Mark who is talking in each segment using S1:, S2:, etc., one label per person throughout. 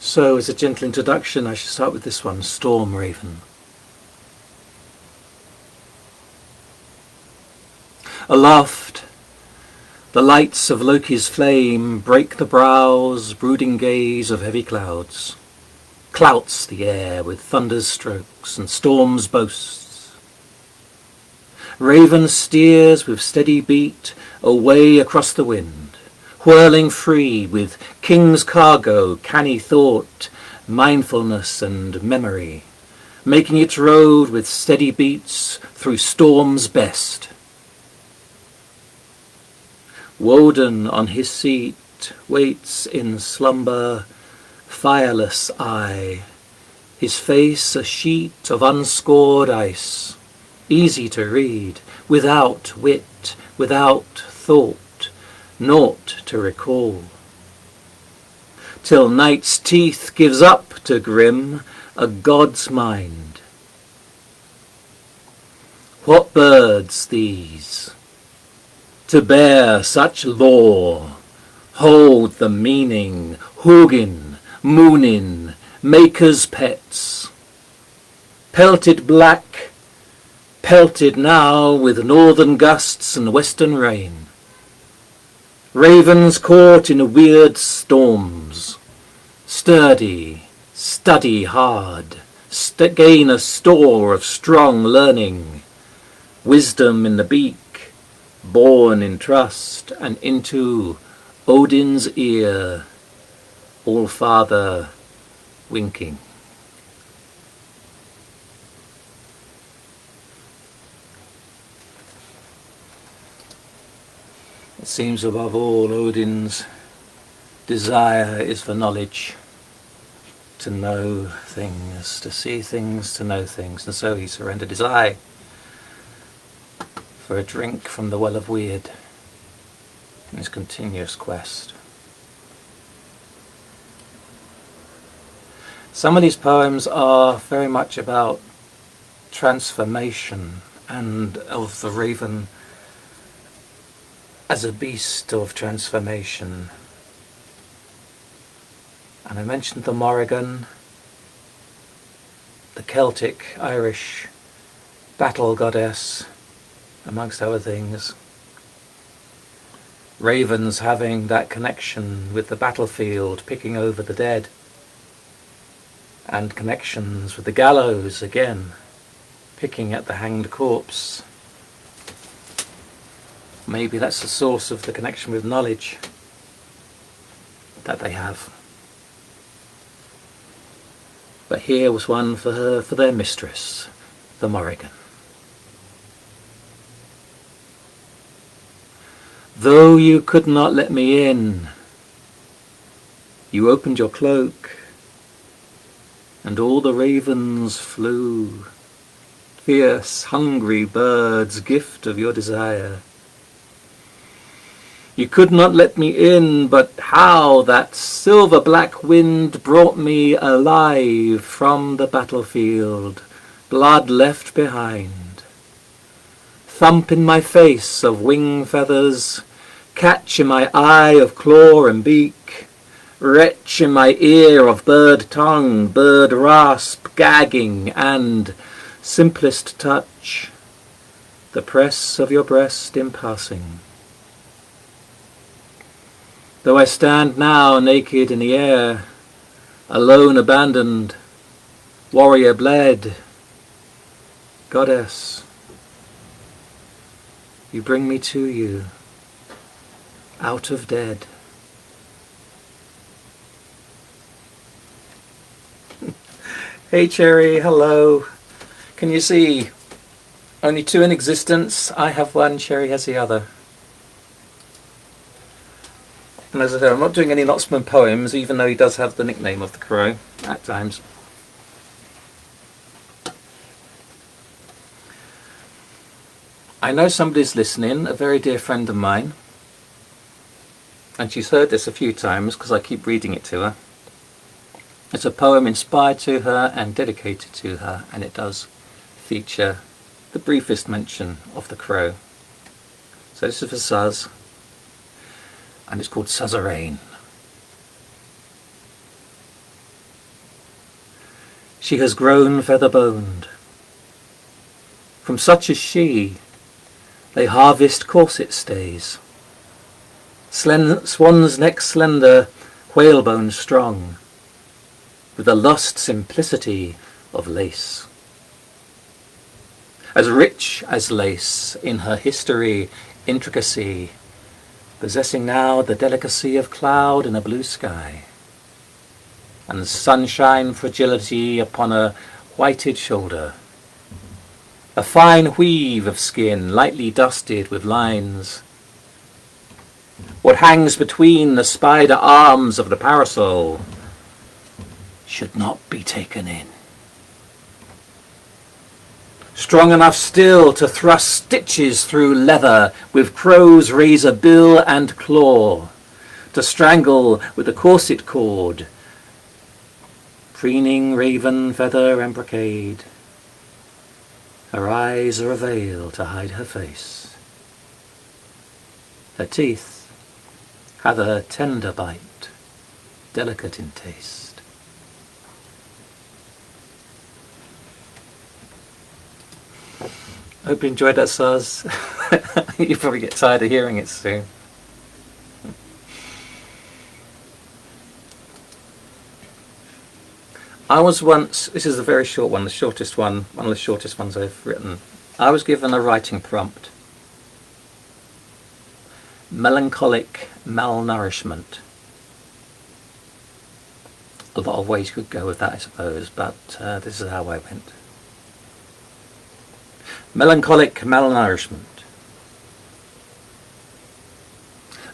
S1: So, as a gentle introduction, I should start with this one, Stormraven. Aloft, the lights of Loki's flame break the brows, brooding gaze of heavy clouds, clouts the air with thunder's strokes and storm's boasts. Raven steers with steady beat away across the wind, whirling free with king's cargo, canny thought, mindfulness and memory, making its road with steady beats through storm's best. Woden on his seat waits in slumber, fireless eye, his face a sheet of unscored ice, easy to read, without wit, without thought, naught to recall. Till night's teeth gives up to grim a god's mind. What birds these, to bear such lore, hold the meaning, Hugin, moonin, maker's pets, pelted black, pelted now with northern gusts and western rain. Ravens caught in weird storms, sturdy, study hard, gain a store of strong learning, wisdom in the beak, born in trust, and into Odin's ear, All-Father winking. It seems above all Odin's desire is for knowledge, to know things, to see things, to know things, and so he surrendered his eye for a drink from the well of weird in his continuous quest. Some of these poems are very much about transformation and of the raven as a beast of transformation. And I mentioned the Morrighan, the Celtic, Irish battle goddess, amongst other things. Ravens having that connection with the battlefield, picking over the dead, and connections with the gallows again, picking at the hanged corpse. Maybe that's the source of the connection with knowledge that they have. But here was one for her, for their mistress, the Morrighan. Though you could not let me in, you opened your cloak, and all the ravens flew, fierce, hungry birds, gift of your desire. You could not let me in, but how that silver-black wind brought me alive from the battlefield, blood left behind. Thump in my face of wing feathers, catch in my eye of claw and beak, retch in my ear of bird tongue, bird rasp, gagging, and simplest touch, the press of your breast in passing. Though I stand now naked in the air, alone abandoned, warrior bled, goddess, you bring me to you, out of dead. Hey Cherry, hello. Can you see? Only two in existence. I have one, Cherry has the other. And as I said, I'm not doing any Lotsman poems, even though he does have the nickname of the Crow at times. I know somebody's listening, a very dear friend of mine, and she's heard this a few times because I keep reading it to her. It's a poem inspired to her and dedicated to her, and it does feature the briefest mention of the Crow. So this is for Suz, and it's called Suzerain. She has grown feather-boned. From such as she, they harvest corset stays. Swan's neck slender, whalebone strong, with the lost simplicity of lace. As rich as lace in her history, intricacy, possessing now the delicacy of cloud in a blue sky, and sunshine fragility upon a whited shoulder, a fine weave of skin lightly dusted with lines. What hangs between the spider arms of the parasol should not be taken in. Strong enough still to thrust stitches through leather with crow's razor bill and claw, to strangle with a corset cord, preening raven feather and brocade. Her eyes are a veil to hide her face. Her teeth have a tender bite, delicate in taste. I hope you enjoyed that, Saz. You probably get tired of hearing it soon. I was once, this is a very short one, the shortest one, one of the shortest ones I've written. I was given a writing prompt. Melancholic malnourishment. A lot of ways you could go with that, I suppose, but this is how I went. Melancholic malnourishment.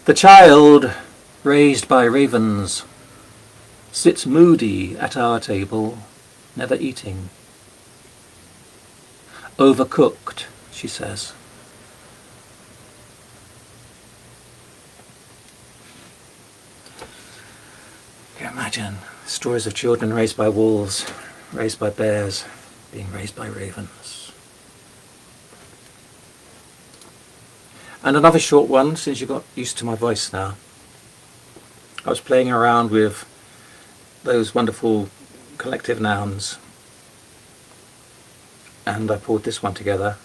S1: The child, raised by ravens, sits moody at our table, never eating. Overcooked, she says. Can you imagine stories of children raised by wolves, raised by bears, being raised by ravens? And another short one, since you got used to my voice now. I was playing around with those wonderful collective nouns, and I pulled this one together,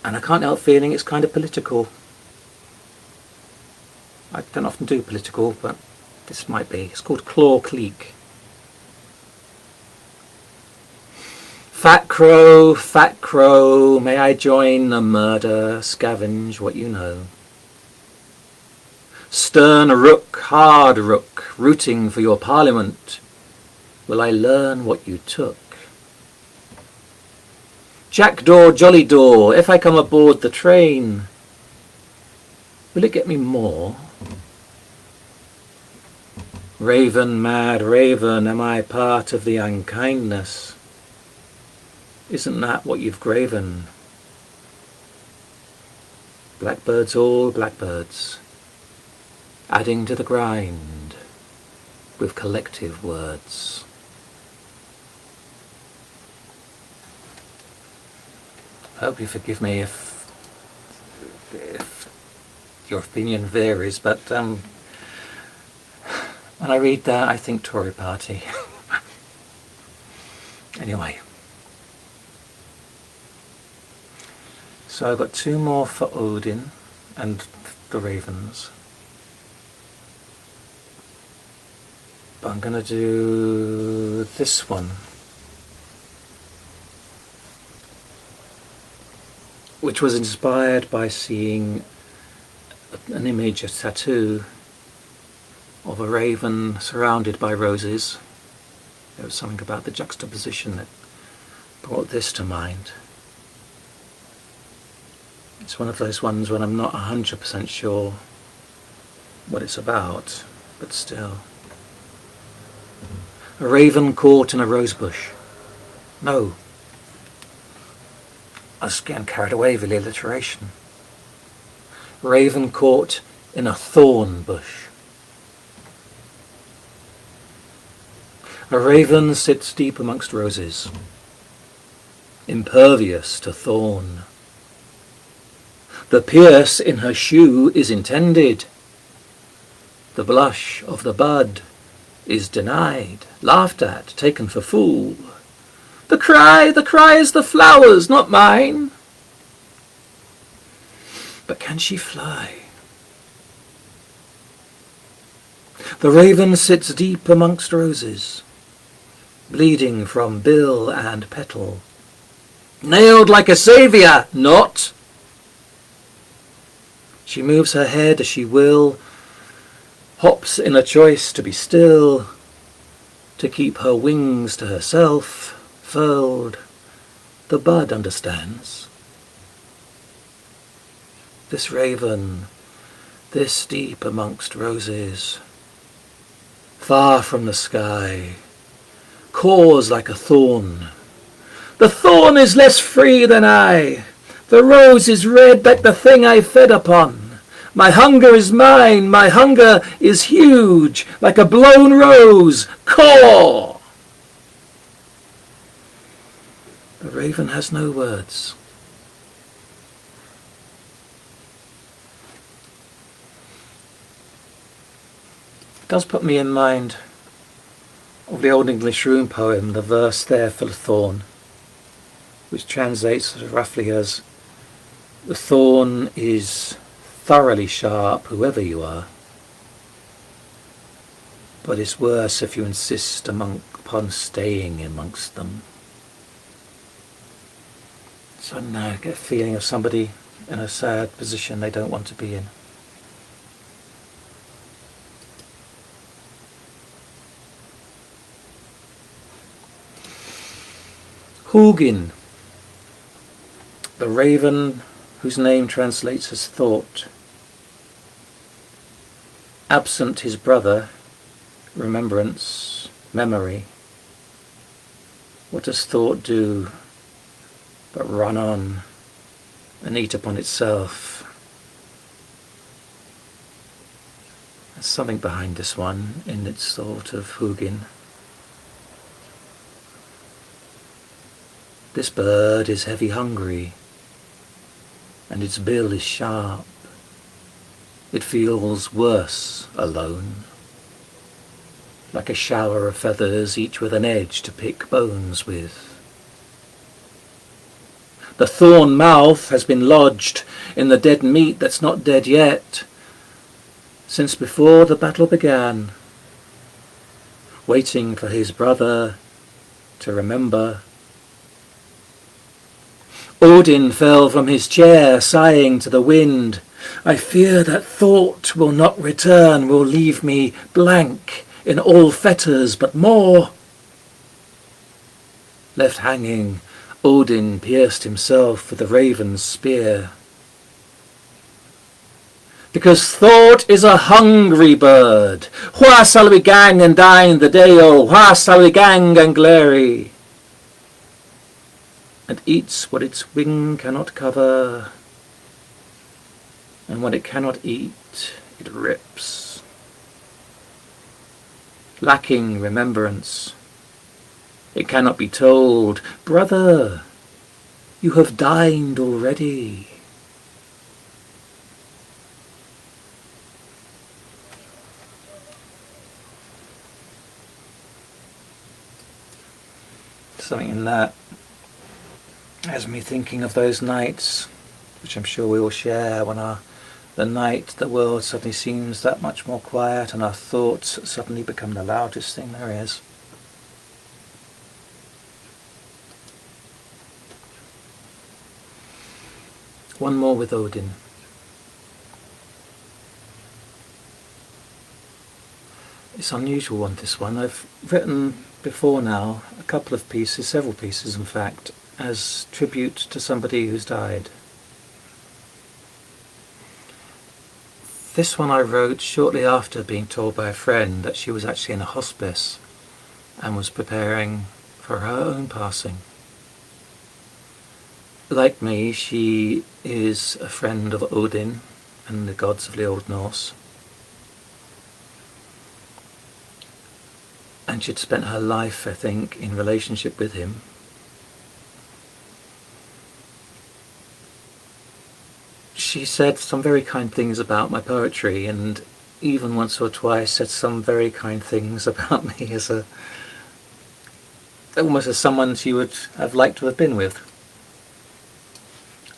S1: and I can't help feeling it's kind of political. I don't often do political, but this might be. It's called Claw-clique. Fat crow, may I join the murder, scavenge what you know. Stern rook, hard rook, rooting for your parliament, will I learn what you took? Jackdaw, jolly daw, if I come aboard the train, will it get me more? Raven, mad raven, am I part of the unkindness? Isn't that what you've graven? Blackbirds, all blackbirds, adding to the grind with collective words. I hope you forgive me if your opinion varies, but when I read that I think Tory party. Anyway. So I've got two more for Odin and the ravens. But I'm going to do this one, which was inspired by seeing an image, a tattoo of a raven surrounded by roses. There was something about the juxtaposition that brought this to mind. It's one of those ones when I'm not 100% sure what it's about, but still. A raven caught in a rosebush. No. I was getting carried away with the alliteration. Raven caught in a thorn bush. A raven sits deep amongst roses, impervious to thorn. The pierce in her shoe is intended, the blush of the bud is denied, laughed at, taken for fool. The cry is the flowers, not mine. But can she fly? The raven sits deep amongst roses, bleeding from bill and petal. Nailed like a saviour, not. She moves her head as she will, hops in a choice to be still, to keep her wings to herself, furled. The bud understands. This raven, this deep amongst roses, far from the sky, caws like a thorn. The thorn is less free than I. The rose is red like the thing I fed upon. My hunger is mine, my hunger is huge, like a blown rose. Caw! The raven has no words. It does put me in mind of the Old English rune poem, the verse there for the thorn, which translates sort of roughly as, the thorn is thoroughly sharp, whoever you are, but it's worse if you insist upon staying amongst them. So now I get a feeling of somebody in a sad position they don't want to be in. Hugin, the raven whose name translates as thought. Absent his brother, remembrance, memory. What does thought do but run on and eat upon itself? There's something behind this one in its thought of Hugin. This bird is heavy hungry, and its bill is sharp. It feels worse alone, like a shower of feathers, each with an edge to pick bones with. The thorn mouth has been lodged in the dead meat that's not dead yet, since before the battle began, waiting for his brother to remember. Odin fell from his chair, sighing to the wind. I fear that thought will not return, will leave me blank in all fetters, but more. Left hanging, Odin pierced himself with the raven's spear. Because thought is a hungry bird. Wha shall we gang and dine the day-o? Wha shall we gang and glary? And eats what its wing cannot cover, and what it cannot eat, it rips. Lacking remembrance, it cannot be told, brother, you have dined already. Something in that has me thinking of those nights, which I'm sure we all share, when the night, the world suddenly seems that much more quiet and our thoughts suddenly become the loudest thing there is. One more with Odin. It's an unusual one, this one. I've written before now a couple of pieces, several pieces in fact, as tribute to somebody who's died. This one I wrote shortly after being told by a friend that she was actually in a hospice and was preparing for her own passing. Like me, she is a friend of Odin and the gods of the Old Norse. And she'd spent her life, I think, in relationship with him. She said some very kind things about my poetry, and even once or twice said some very kind things about me as almost as someone she would have liked to have been with.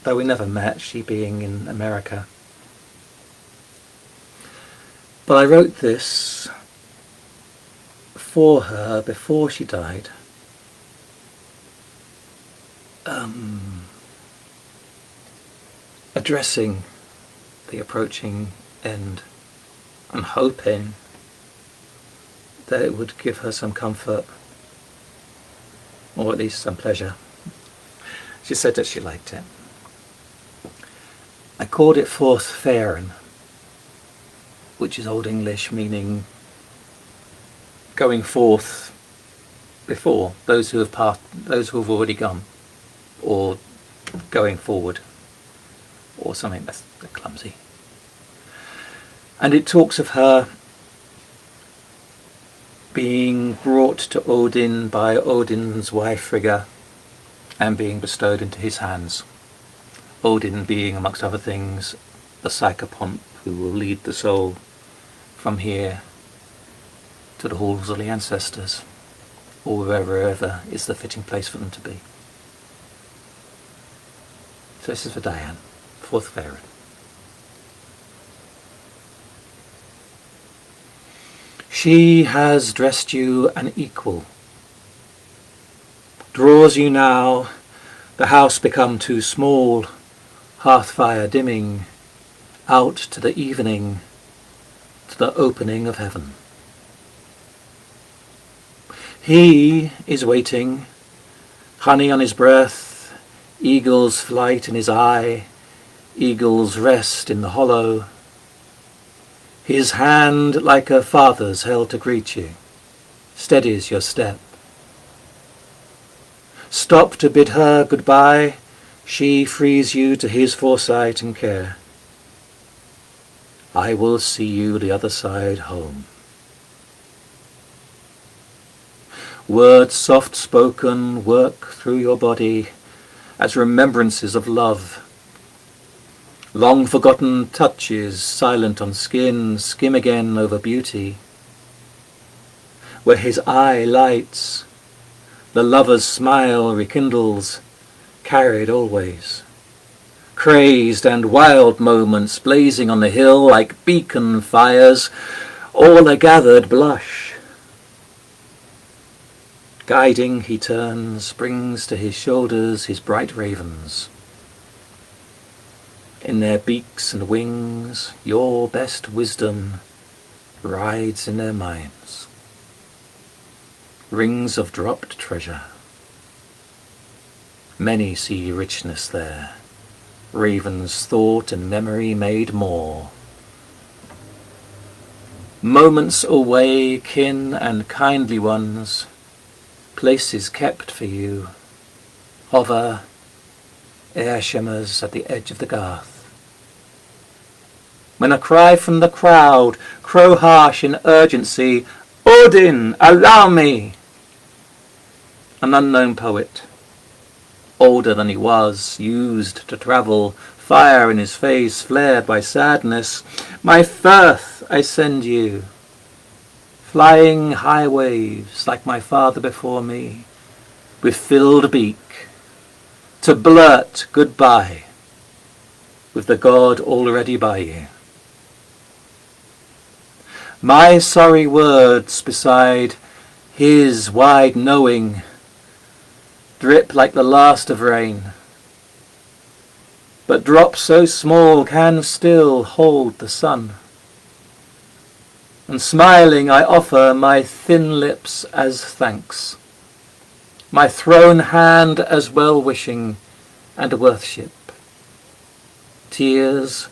S1: Though we never met, she being in America. But I wrote this for her before she died. Addressing the approaching end and hoping that it would give her some comfort, or at least some pleasure. She said that she liked it. I called it Forthfaren, which is Old English meaning going forth before, those who have passed, those who have already gone, or going forward, or something that's clumsy. And it talks of her being brought to Odin by Odin's wife Frigga and being bestowed into his hands. Odin being, amongst other things, the psychopomp who will lead the soul from here to the halls of the ancestors, or wherever is the fitting place for them to be. So this is for Diane, Forthfaren. She has dressed you an equal, draws you now, the house become too small, hearth fire dimming, out to the evening, to the opening of heaven. He is waiting, honey on his breath, eagle's flight in his eye, eagle's rest in the hollow, his hand like a father's held to greet you, steadies your step. Stop to bid her goodbye, she frees you to his foresight and care. I will see you the other side home. Words soft spoken work through your body as remembrances of love. Long forgotten touches silent on skin skim again over beauty. Where his eye lights, the lover's smile rekindles, carried always. Crazed and wild moments blazing on the hill like beacon fires, all a gathered blush. Guiding he turns, brings to his shoulders his bright ravens. In their beaks and wings your best wisdom rides in their minds. Rings of dropped treasure. Many see richness there, ravens' thought and memory made more. Moments away, kin and kindly ones, places kept for you, hover, air shimmers at the edge of the garth. When a cry from the crowd, crow harsh in urgency, Odin, allow me! An unknown poet, older than he was, used to travel, fire in his face, flared by sadness. My Firth I send you, flying high waves like my father before me, with filled beak, to blurt goodbye with the god already by you. My sorry words beside his wide knowing drip like the last of rain, but drops so small can still hold the sun. And smiling I offer my thin lips as thanks, my thrown hand as well-wishing and worship. Tears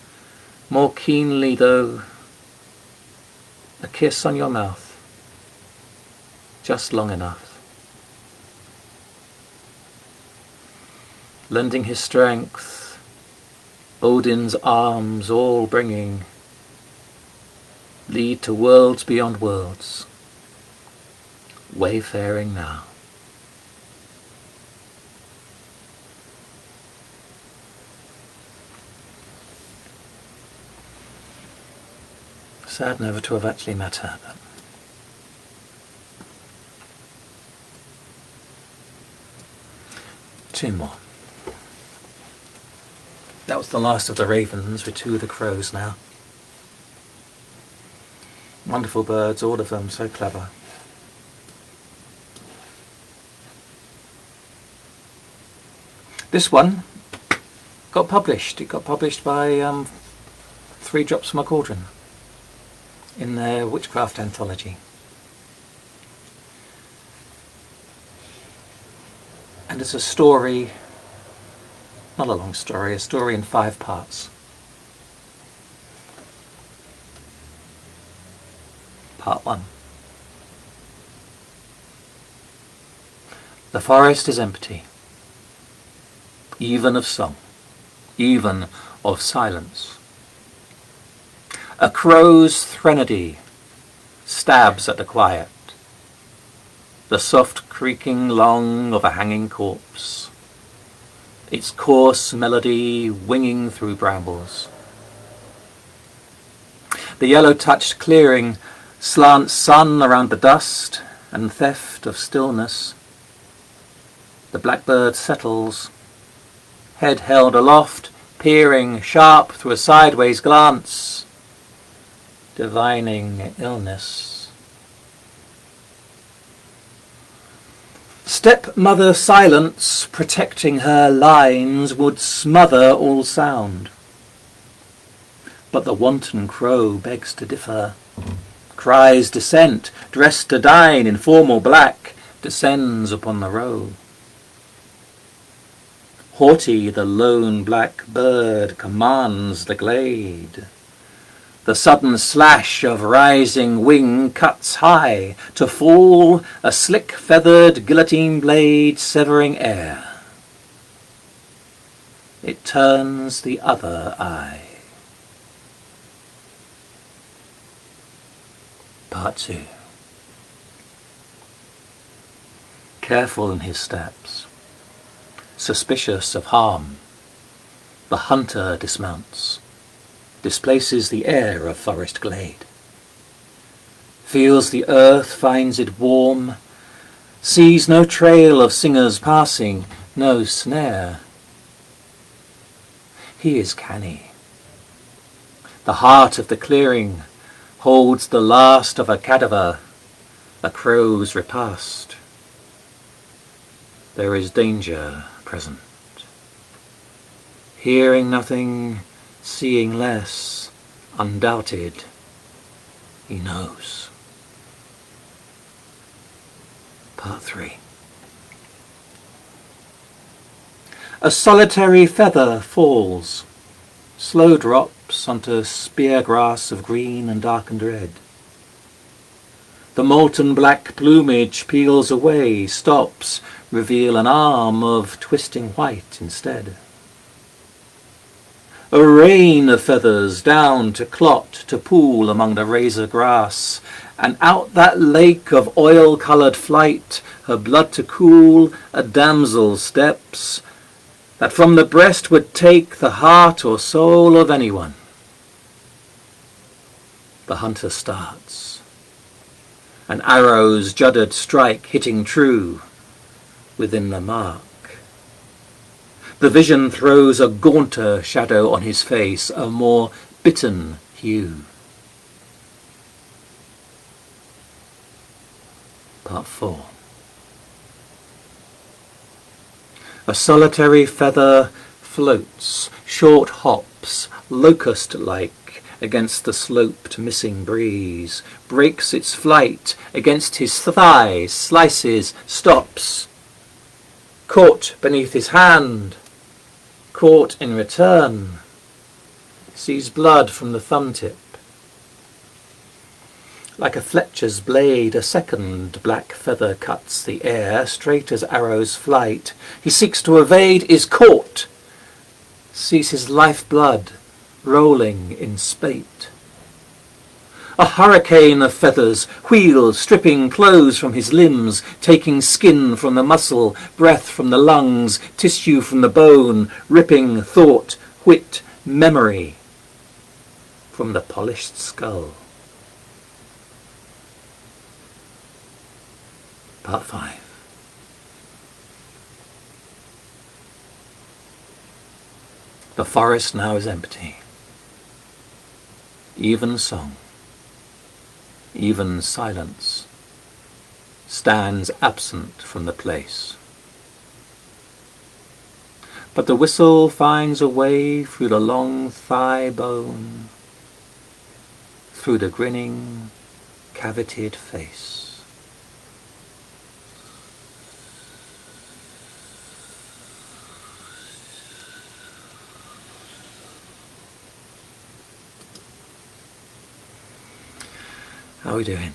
S1: more keenly though, a kiss on your mouth, just long enough. Lending his strength, Odin's arms all bringing, lead to worlds beyond worlds, wayfaring now. Sad never to have actually met her. But... two more. That was the last of the ravens, with two of the crows now. Wonderful birds, all of them, so clever. This one got published. It got published by Three Drops from a Cauldron in their witchcraft anthology. And it's a story, not a long story, a story in 5 parts. Part 1. The forest is empty, even of song, even of silence. A crow's threnody stabs at the quiet, the soft creaking long of a hanging corpse, its coarse melody winging through brambles. The yellow-touched clearing slants sun around the dust and theft of stillness. The blackbird settles, head held aloft, peering sharp through a sideways glance, divining illness. Stepmother silence, protecting her lines, would smother all sound. But the wanton crow begs to differ, cries dissent, dressed to dine in formal black, descends upon the row. Haughty the lone black bird commands the glade. The sudden slash of rising wing cuts high, to fall a slick feathered guillotine blade severing air. It turns the other eye. Part 2. Careful in his steps, suspicious of harm, the hunter dismounts, displaces the air of forest glade, feels the earth, finds it warm, sees no trail of singers passing, no snare. He is canny. The heart of the clearing holds the last of a cadaver, a crow's repast. There is danger present. Hearing nothing, seeing less, undoubted, he knows. Part 3. A solitary feather falls, slow drops onto spear grass of green and darkened red. The molten black plumage peels away, stops, reveal an arm of twisting white instead. A rain of feathers down to clot, to pool among the razor grass, and out that lake of oil-coloured flight, her blood to cool, a damsel steps, that from the breast would take the heart or soul of anyone. The hunter starts, and arrows juddered strike, hitting true within the mark. The vision throws a gaunter shadow on his face, a more bitten hue. Part 4. A solitary feather floats, short hops, locust-like, against the sloped missing breeze, breaks its flight against his thigh, slices, stops. Caught beneath his hand, caught in return, sees blood from the thumb tip. Like a fletcher's blade, a second black feather cuts the air, straight as arrow's flight. He seeks to evade, is caught, sees his lifeblood rolling in spate. A hurricane of feathers wheels, stripping clothes from his limbs, taking skin from the muscle, breath from the lungs, tissue from the bone, ripping thought, wit, memory from the polished skull. Part 5. The forest now is empty. Even song, even silence, stands absent from the place. But the whistle finds a way through the long thigh bone, through the grinning, cavitied face. How are we doing?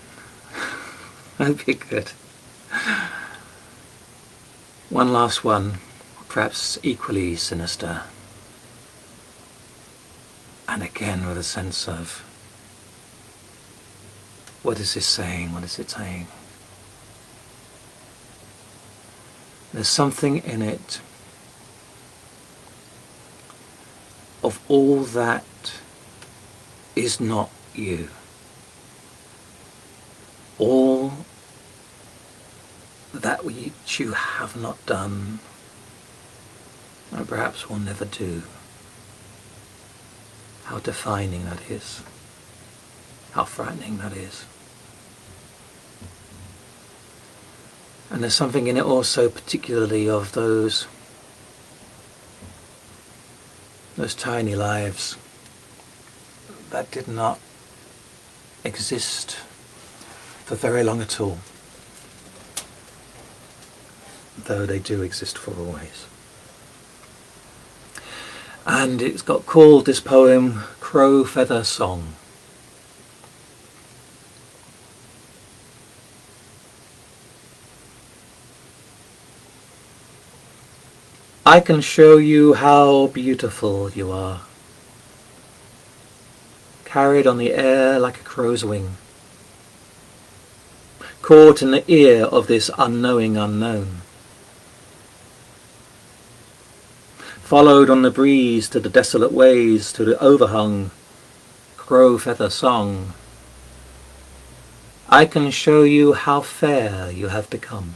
S1: I hope you're good. One last one, perhaps equally sinister. And again with a sense of, what is this saying? What is it saying? There's something in it of all that is not you. All that which you have not done, and perhaps will never do. How defining that is. How frightening that is. And there's something in it also particularly of those tiny lives that did not exist for very long at all, though they do exist for always. And it's got called, this poem, Crow Feather Song. I can show you how beautiful you are, carried on the air like a crow's wing, caught in the ear of this unknowing unknown, followed on the breeze to the desolate ways, to the overhung crow feather song. I can show you how fair you have become.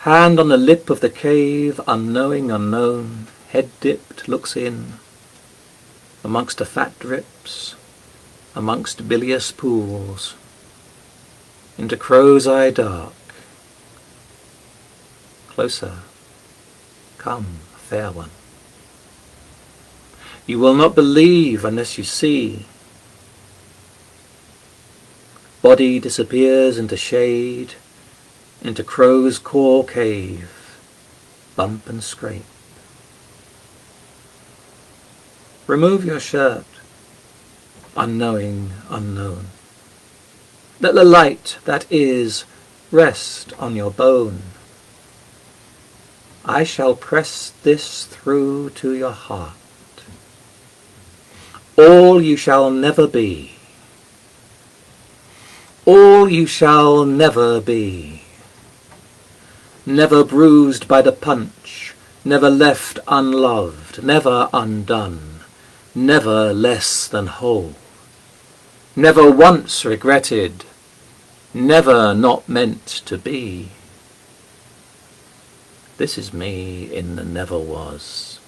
S1: Hand on the lip of the cave, unknowing unknown, head dipped, looks in, amongst the fat drips, amongst bilious pools, into crow's eye dark. Closer, come, fair one. You will not believe unless you see. Body disappears into shade, into crow's core cave, bump and scrape. Remove your shirt, unknowing unknown. Let the light that is rest on your bone. I shall press this through to your heart. All you shall never be. All you shall never be. Never bruised by the punch, never left unloved, never undone, never less than whole. Never once regretted, never not meant to be. This is me in the never was,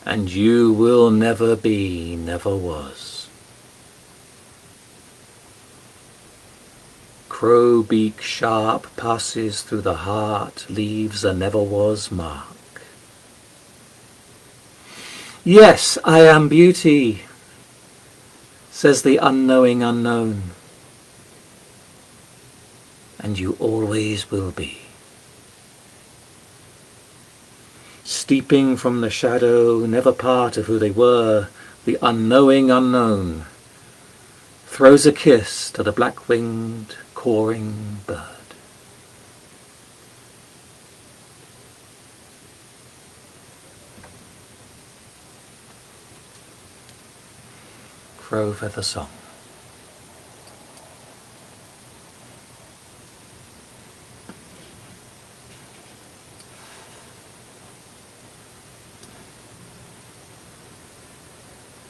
S1: and you will never be, never was. Crow beak sharp passes through the heart, leaves a never was mark. Yes, I am beauty, says the unknowing unknown, and you always will be. Steeping from the shadow, never part of who they were, the unknowing unknown throws a kiss to the black-winged, cawing bird. Crow Feather Song.